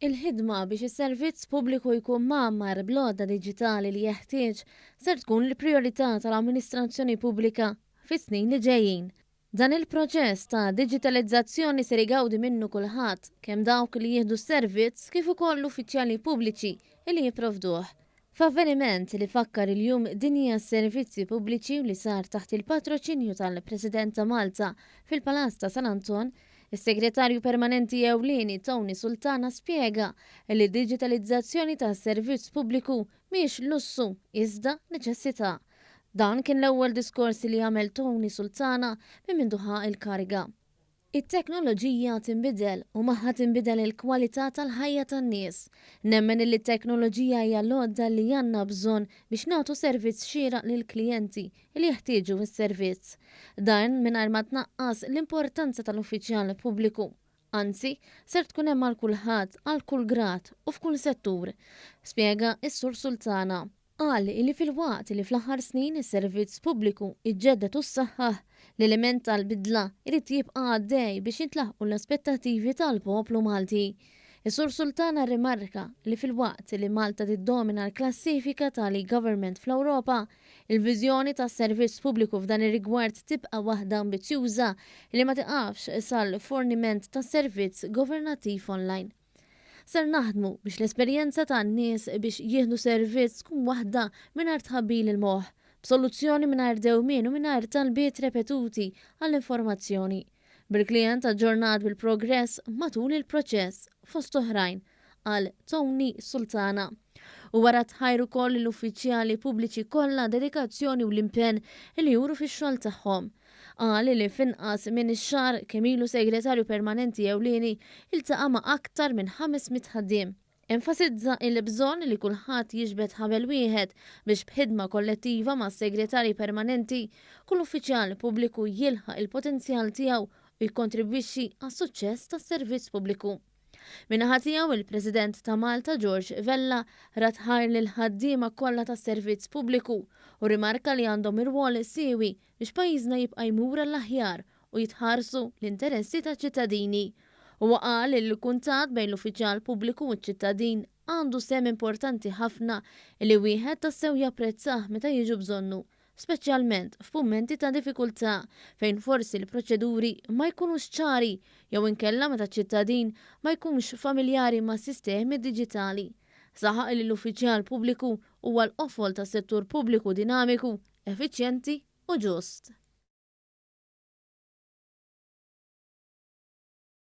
Il-ħidma biex is-servizz pubbliku jkun mgħammar bl-għodda diġitali li jeħtieġ ser tkun l-prijorità tal-amministrazzjoni pubblika fis-snin li ġejjin. Dan il-proċess ta' digitalizzazzjoni ser igawdi minnu kulħadd kemm dawk li jieħdu s-servizz kif ukoll uffiċjali pubbliċi li jipprovduh. F'avveniment li fakkar il-jum dinja s-servizzi pubbliċi u li sar taħt il-patroċinju tal-President ta' Malta fil-Palazz ta' San Anton, is-Segretarju Permanenti Ewlieni Tony Sultana spjega li d-diġitalizzazzjoni tas-servizz pubbliku mhix lussu iżda neċessità. Dan kien l-ewwel diskors li għamel Tony Sultana minn minduħa il-kariga. It-teknoloġija tinbidel u magħha tinbidel il-kwalità tal-ħajja tan-nies. Nemmen li t-teknoloġija hija l-għodda li għandna bżonn biex nagħtu servizz xieraq lill-klijenti li jeħtieġu s-servizz. Dan mingħajr ma tnaqqas l-importanza tal-uffiċjal pubbliku. Anzi, ser tkun hemm għal kulħadd għal kull grad u f'kull settur, spjega s-Sur Sultana. Qal li fil-waqt li fl-aħħar snin is-servizz pubbliku iġġedded u s-saħħaħ l-element tal-bidla irid jibqa' għaddej biex jintlaħqu l-aspettattivi tal-poplu Malti. Is-Sur Sultana rimarka li fil-waqt li Malta tiddomina l-klassifika tal-e-government fl-Ewropa, il-viżjoni tas-servizz pubbliku f'dan ir-rigward tibqa' waħda ambizzjuża li ma tiqafx sal-forniment tas-servizz governattiv online. Ser naħdmu biex l-esperjenza tan-nies biex jieħdu servizz tkun waħda mingħajr tħabbil il-moħħ, b'soluzzjoni mingħajr dewmien u mingħajr talbiet repetuti għall-informazzjoni. Bil-klijent aġġornat bil-progress matul il-proċess fost oħrajn għal Tony Sultana. U wara tħajru koll l-uffiċjali pubbliċi kollha dedikazzjoni u l-impenn li juru fix-xogħol tagħhom. Qal li finqas minn ix-xahar kemm ilu Segretarju Permanenti Ewlieni iltaqa' ma' aktar minn 500 ħaddiem. Enfasizza il-bżonn li kulħadd jiġbed ħabel wieħed biex b'ħidma kollettiva ma' segretarji permanenti kull uffiċjal pubbliku jilħaq il-potenzjal tiegħu u jikkontribwixxi għas-suċċess tas-servizz pubbliku. Min-naħa tiegħu il-President ta' Malta George Vella ratħar lil ħaddiema kollha tas-servizz pubbliku u rimarka li għandhom ir-rwol siewi biex pajjiżna jibqa' jmur għall-aħjar u jitħarsu l-interessi taċ-ċittadini. U qal li l-kuntatt bejn l-uffiċjal pubbliku u ċ-ċittadin għandu sem importanti ħafna li wieħed tassew japprezzah meta jiġu bżonnu, speċjalment f'mumenti ta' diffikultà fejn forsi l-proċeduri ma jkunux ċari jew inkella meta ċittadin ma jkunx familjari ma' sistemi diġitali. Saħaq li l-uffiċjal pubbliku huwa l-qofol tas-settur pubbliku dinamiku, effiċjenti u ġust.